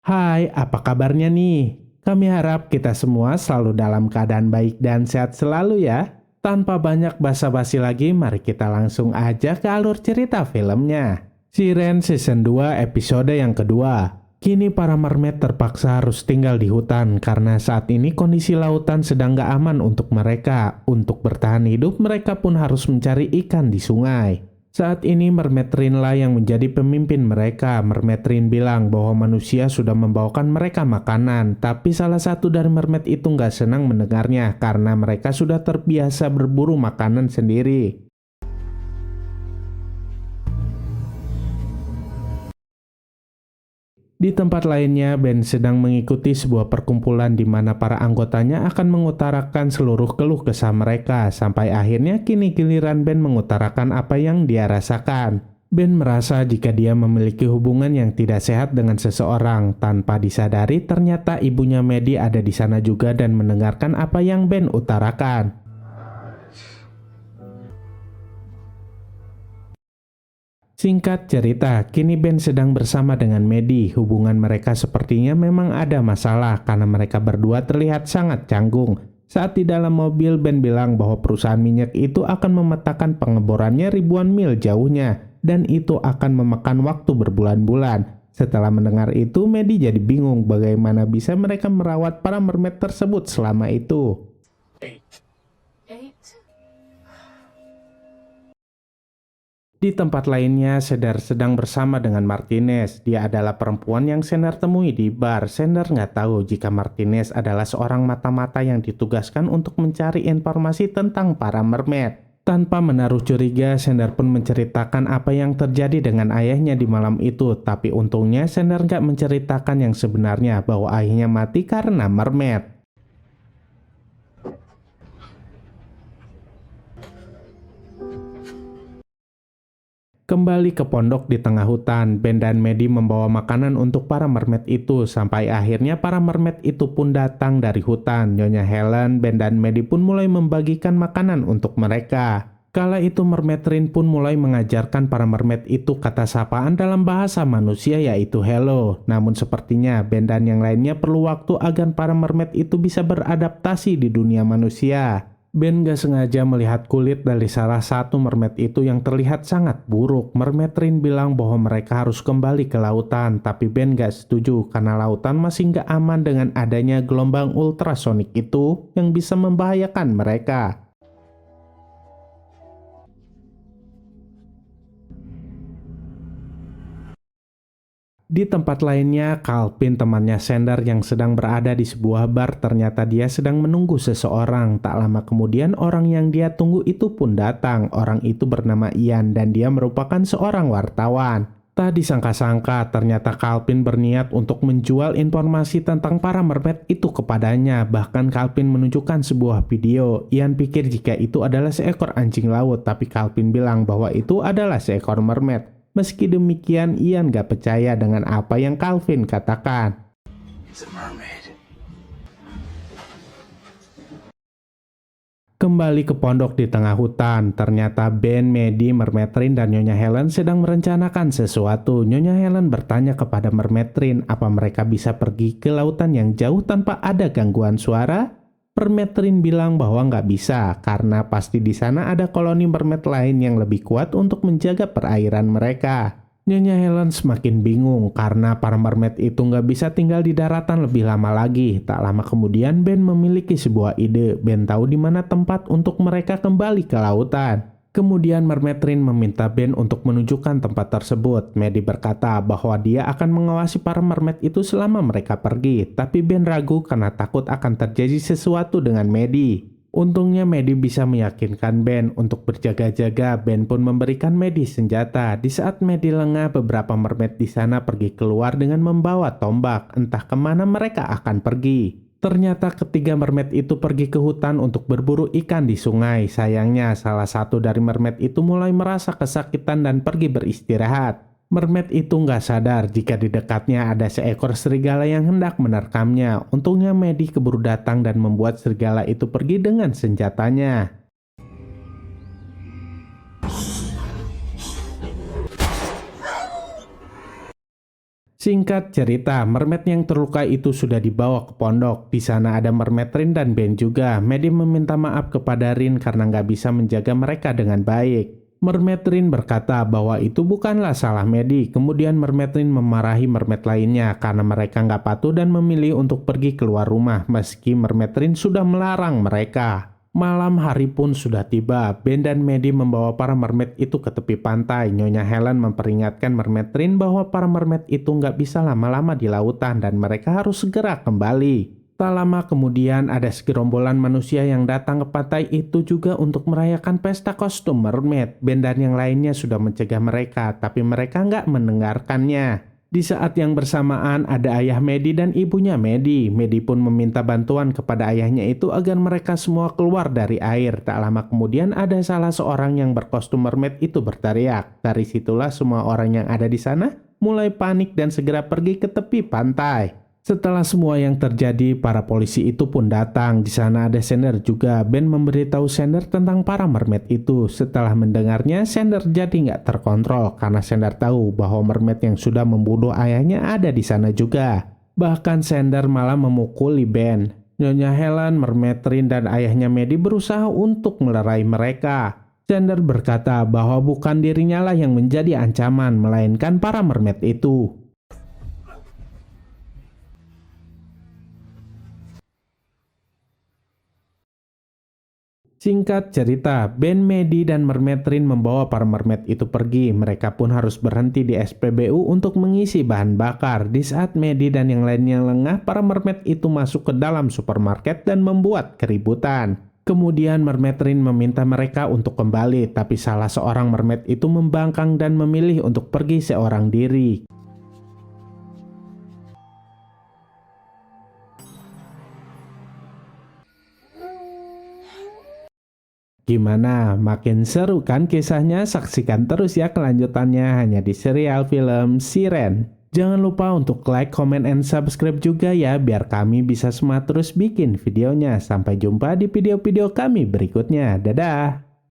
Hai, apa kabarnya nih? Kami harap kita semua selalu dalam keadaan baik dan sehat selalu ya. Tanpa banyak basa-basi lagi, mari kita langsung aja ke alur cerita filmnya. Siren Season 2 episode yang kedua. Kini para mermaid terpaksa harus tinggal di hutan karena saat ini kondisi lautan sedang gak aman untuk mereka. Untuk bertahan hidup, mereka pun harus mencari ikan di sungai. Saat ini Mermaid Rin lah yang menjadi pemimpin mereka. Mermaid Rin bilang bahwa manusia sudah membawakan mereka makanan, tapi salah satu dari mermaid itu nggak senang mendengarnya karena mereka sudah terbiasa berburu makanan sendiri. Di tempat lainnya, Ben sedang mengikuti sebuah perkumpulan di mana para anggotanya akan mengutarakan seluruh keluh kesah mereka, sampai akhirnya kini giliran Ben mengutarakan apa yang dia rasakan. Ben merasa jika dia memiliki hubungan yang tidak sehat dengan seseorang, tanpa disadari ternyata ibunya Maddie ada di sana juga dan mendengarkan apa yang Ben utarakan. Singkat cerita, kini Ben sedang bersama dengan Maddie. Hubungan mereka sepertinya memang ada masalah karena mereka berdua terlihat sangat canggung. Saat di dalam mobil, Ben bilang bahwa perusahaan minyak itu akan memetakan pengeborannya ribuan mil jauhnya dan itu akan memakan waktu berbulan-bulan. Setelah mendengar itu, Maddie jadi bingung bagaimana bisa mereka merawat para mermaid tersebut selama itu. Di tempat lainnya, Sender sedang bersama dengan Martinez. Dia adalah perempuan yang Sender temui di bar. Sender nggak tahu jika Martinez adalah seorang mata-mata yang ditugaskan untuk mencari informasi tentang para mermaid. Tanpa menaruh curiga, Sender pun menceritakan apa yang terjadi dengan ayahnya di malam itu. Tapi untungnya Sender nggak menceritakan yang sebenarnya bahwa ayahnya mati karena mermaid. Kembali ke pondok di tengah hutan, Ben dan Maddie membawa makanan untuk para mermaid itu. Sampai akhirnya para mermaid itu pun datang dari hutan. Nyonya Helen, Ben dan Maddie pun mulai membagikan makanan untuk mereka. Kala itu Mermaid Rin pun mulai mengajarkan para mermaid itu kata sapaan dalam bahasa manusia yaitu hello. Namun sepertinya Ben dan yang lainnya perlu waktu agar para mermaid itu bisa beradaptasi di dunia manusia. Ben gak sengaja melihat kulit dari salah satu mermaid itu yang terlihat sangat buruk. Mermaid Rin bilang bahwa mereka harus kembali ke lautan, tapi Ben gak setuju karena lautan masih gak aman dengan adanya gelombang ultrasonik itu yang bisa membahayakan mereka. Di tempat lainnya, Calvin temannya Sender yang sedang berada di sebuah bar ternyata dia sedang menunggu seseorang. Tak lama kemudian orang yang dia tunggu itu pun datang. Orang itu bernama Ian dan dia merupakan seorang wartawan. Tak disangka-sangka ternyata Calvin berniat untuk menjual informasi tentang para mermaid itu kepadanya. Bahkan Calvin menunjukkan sebuah video. Ian pikir jika itu adalah seekor anjing laut, tapi Calvin bilang bahwa itu adalah seekor mermaid. Meski demikian, Ian gak percaya dengan apa yang Calvin katakan. Kembali ke pondok di tengah hutan, ternyata Ben, Maddie, Mermaid Rin, dan Nyonya Helen sedang merencanakan sesuatu. Nyonya Helen bertanya kepada Mermaid Rin apa mereka bisa pergi ke lautan yang jauh tanpa ada gangguan suara. Mermaid Rin bilang bahwa nggak bisa, karena pasti di sana ada koloni mermaid lain yang lebih kuat untuk menjaga perairan mereka. Nyonya Helen semakin bingung karena para mermaid itu nggak bisa tinggal di daratan lebih lama lagi. Tak lama kemudian Ben memiliki sebuah ide. Ben tahu di mana tempat untuk mereka kembali ke lautan. Kemudian Mermaid Rin meminta Ben untuk menunjukkan tempat tersebut. Maddie berkata bahwa dia akan mengawasi para mermaid itu selama mereka pergi. Tapi Ben ragu karena takut akan terjadi sesuatu dengan Maddie. Untungnya Maddie bisa meyakinkan Ben untuk berjaga-jaga. Ben pun memberikan Maddie senjata. Di saat Maddie lengah, beberapa mermaid di sana pergi keluar dengan membawa tombak. Entah kemana mereka akan pergi. Ternyata ketiga mermaid itu pergi ke hutan untuk berburu ikan di sungai. Sayangnya salah satu dari mermaid itu mulai merasa kesakitan dan pergi beristirahat. Mermaid itu nggak sadar jika di dekatnya ada seekor serigala yang hendak menerkamnya. Untungnya Maddie keburu datang dan membuat serigala itu pergi dengan senjatanya. Singkat cerita, mermaid yang terluka itu sudah dibawa ke pondok. Di sana ada mermaid Rin dan Ben juga. Maddie meminta maaf kepada Rin karena nggak bisa menjaga mereka dengan baik. Mermaid Rin berkata bahwa itu bukanlah salah Maddie. Kemudian mermaid Rin memarahi mermaid lainnya karena mereka nggak patuh dan memilih untuk pergi keluar rumah meski mermaid Rin sudah melarang mereka. Malam hari pun sudah tiba. Ben dan Maddie membawa para mermaid itu ke tepi pantai. Nyonya Helen memperingatkan mermaid Rin bahwa para mermaid itu nggak bisa lama-lama di lautan dan mereka harus segera kembali. Tak lama kemudian ada segerombolan manusia yang datang ke pantai itu juga untuk merayakan pesta kostum mermaid. Ben dan yang lainnya sudah mencegah mereka, tapi mereka nggak mendengarkannya. Di saat yang bersamaan ada ayah Maddie dan ibunya Maddie. Maddie pun meminta bantuan kepada ayahnya itu agar mereka semua keluar dari air. Tak lama kemudian ada salah seorang yang berkostum mermaid itu berteriak. Dari situlah semua orang yang ada di sana mulai panik dan segera pergi ke tepi pantai. Setelah semua yang terjadi, para polisi itu pun datang. Di sana ada Sander juga. Ben memberitahu Sander tentang para mermaid itu. Setelah mendengarnya, Sander jadi nggak terkontrol karena Sander tahu bahwa mermaid yang sudah membunuh ayahnya ada di sana juga. Bahkan Sander malah memukuli Ben. Nyonya Helen, mermaid Rin, dan ayahnya Maddie berusaha untuk melerai mereka. Sander berkata bahwa bukan dirinya lah yang menjadi ancaman, melainkan para mermaid itu. Singkat cerita, Ben, Maddie, dan mermaid Rin membawa para mermaid itu pergi. Mereka pun harus berhenti di SPBU untuk mengisi bahan bakar. Di saat Maddie dan yang lainnya lengah, para mermaid itu masuk ke dalam supermarket dan membuat keributan. Kemudian mermaid Rin meminta mereka untuk kembali, tapi salah seorang mermaid itu membangkang dan memilih untuk pergi seorang diri. Gimana? Makin seru kan kisahnya? Saksikan terus ya kelanjutannya hanya di serial film Siren. Jangan lupa untuk like, comment, and subscribe juga ya biar kami bisa semangat terus bikin videonya. Sampai jumpa di video-video kami berikutnya. Dadah!